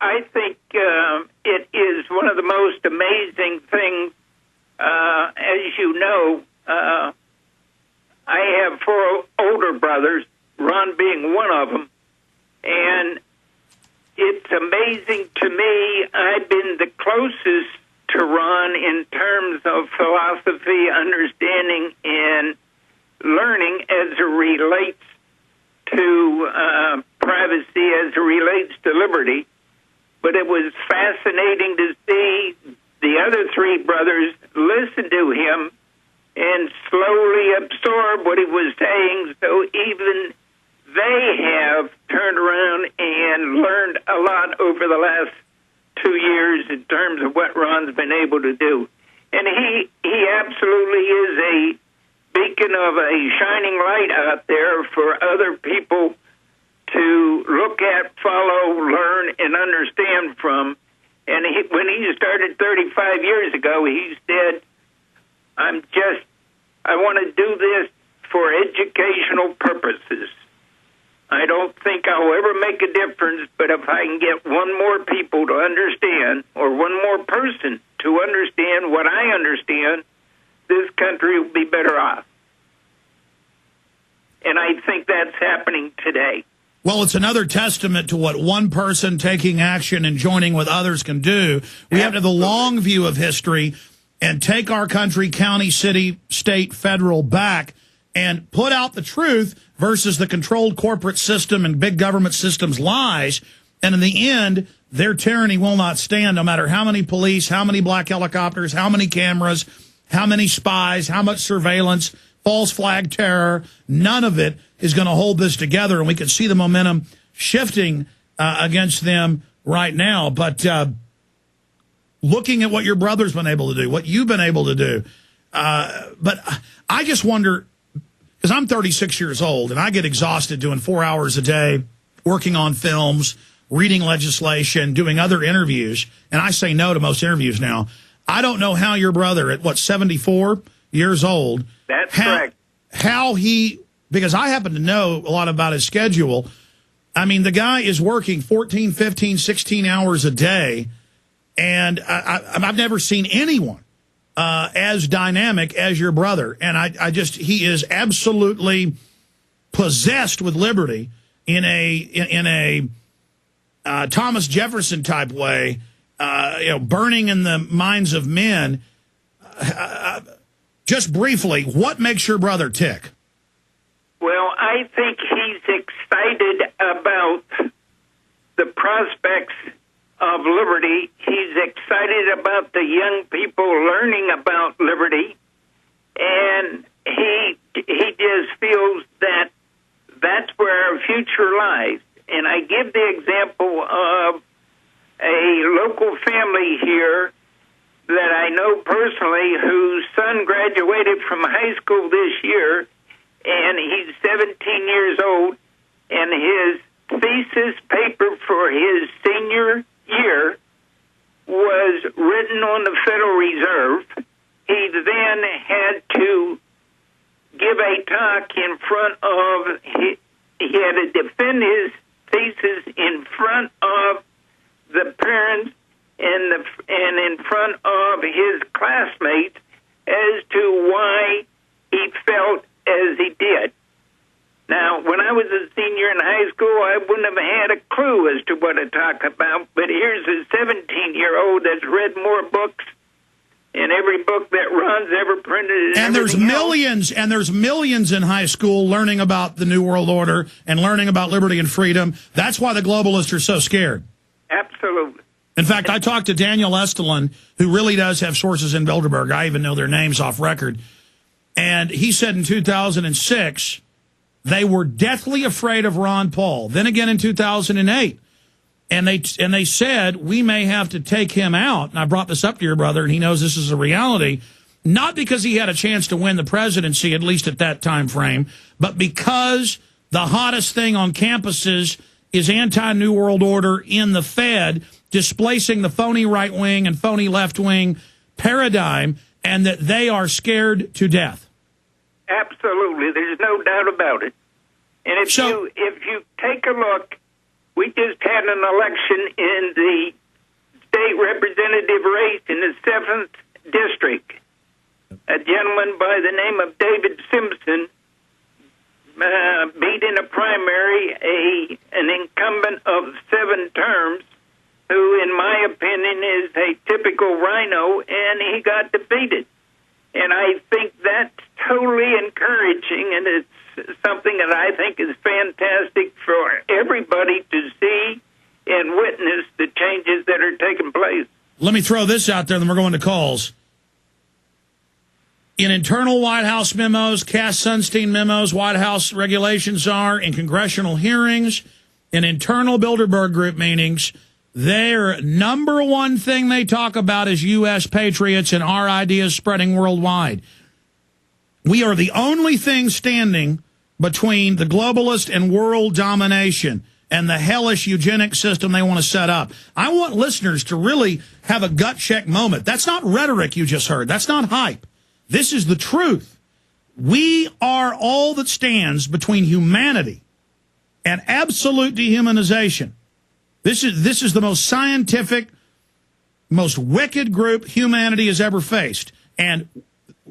I think it is one of the most amazing things. As you know, I have 4 older brothers, Ron being one of them, and it's amazing to me. I've been the closest to Ron in terms of philosophy, understanding, and learning as it relates to privacy, as it relates to liberty. But it was fascinating to see the other 3 brothers listen to him and slowly absorb what he was saying. So even they have turned around and learned a lot over the last 2 years in terms of what Ron's been able to do. And he absolutely is a beacon of a shining light out there for other people to look at, follow, learn, and understand from. And when he started 35 years ago, he said, I want to do this for educational purposes. I don't think I'll ever make a difference, but if I can get one more people to understand, or one more person to understand what I understand, this country will be better off. And I think that's happening today. Well, it's another testament to what one person taking action and joining with others can do. We have to have the long view of history and take our country, county, city, state, federal back and put out the truth versus the controlled corporate system and big government systems lies. And in the end, their tyranny will not stand, no matter how many police, how many black helicopters, how many cameras, how many spies, how much surveillance, false flag terror. None of it is going to hold this together. And we can see the momentum shifting against them right now. But looking at what your brother's been able to do, what you've been able to do. But I just wonder, because I'm 36 years old and I get exhausted doing 4 hours a day, working on films, reading legislation, doing other interviews. And I say no to most interviews now. I don't know how your brother at 74 years old. That's correct. How he, because I happen to know a lot about his schedule. I mean, the guy is working 14, 15, 16 hours a day. And I've never seen anyone as dynamic as your brother. And I just, he is absolutely possessed with liberty in a Thomas Jefferson type way, burning in the minds of men. Just briefly, what makes your brother tick? Well, I think he's excited about the prospects of liberty. He's excited about the young people learning about liberty, and he just feels that that's where our future lies. And I give the example of a local family here that I know personally whose son graduated from high school this year, and he's 17 years old, and his thesis paper for his senior year was written on the Federal Reserve. He then had to give a talk in front of, he had to defend his thesis in front of the parents and in front of his classmates as to why he felt as he did. Now, when I was a senior in high school, I wouldn't have had a clue as to what to talk about, but here's a 17-year-old that's read more books in every book that Ron's ever printed. And there's millions in high school learning about the New World Order and learning about liberty and freedom. That's why the globalists are so scared. Absolutely. In fact, I talked to Daniel Estelin, who really does have sources in Bilderberg. I even know their names off record. And he said in 2006, they were deathly afraid of Ron Paul. Then again in 2008. And they said, we may have to take him out. And I brought this up to your brother, and he knows this is a reality. Not because he had a chance to win the presidency, at least at that time frame, but because the hottest thing on campuses is anti-New World Order in the Fed, displacing the phony right-wing and phony left-wing paradigm, and that they are scared to death. Absolutely. There's no doubt about it. And if you take a look, We just had an election in the state representative race in the 7th district. A gentleman by the name of David Simpson beat in a primary an incumbent of 7 terms, who, in my opinion, is a typical rhino, and he got defeated. And I think that's totally encouraging, and it's something that I think is fantastic for everybody to see and witness the changes that are taking place. Let me throw this out there, then we're going to calls. In internal White House memos, Cass Sunstein memos, White House regulations are, in congressional hearings, in internal Bilderberg Group meetings, their number one thing they talk about is U.S. patriots and our ideas spreading worldwide. We are the only thing standing between the globalist and world domination and the hellish eugenic system they want to set up. I want listeners to really have a gut check moment. That's not rhetoric you just heard. That's not hype. This is the truth. We are all that stands between humanity and absolute dehumanization. This is the most scientific, most wicked group humanity has ever faced. And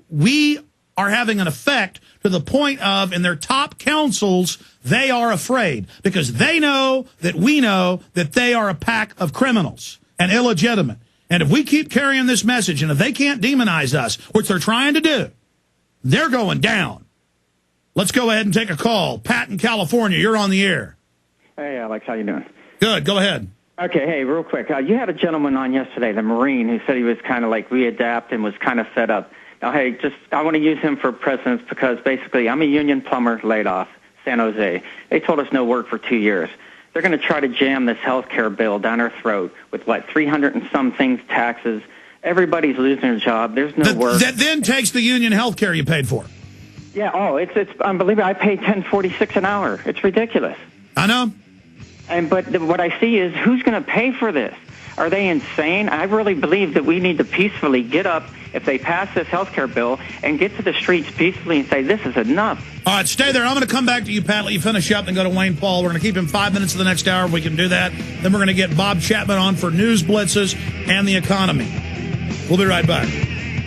we are having an effect to the point of, in their top councils, they are afraid because they know that we know that they are a pack of criminals and illegitimate. And if we keep carrying this message, and if they can't demonize us, which they're trying to do, they're going down. Let's go ahead and take a call. Pat in California, you're on the air. Hey, Alex, how you doing? Good, go ahead. Okay, hey, real quick. You had a gentleman on yesterday, the Marine, who said he was kind of like readapt and was kind of fed up. Now, hey, I want to use him for precedence because basically I'm a union plumber laid off, San Jose. They told us no work for 2 years. They're going to try to jam this health care bill down our throat with, 300 and some things, taxes. Everybody's losing their job. There's no work. That then takes the union health care you paid for. Yeah, it's unbelievable. I pay $10.46 an hour. It's ridiculous. I know. But what I see is, who's going to pay for this? Are they insane? I really believe that we need to peacefully get up, if they pass this health care bill, and get to the streets peacefully and say, this is enough. All right, stay there. I'm going to come back to you, Pat. Let you finish up and go to Wayne Paul. We're going to keep him 5 minutes of the next hour if we can do that. Then we're going to get Bob Chapman on for news blitzes and the economy. We'll be right back.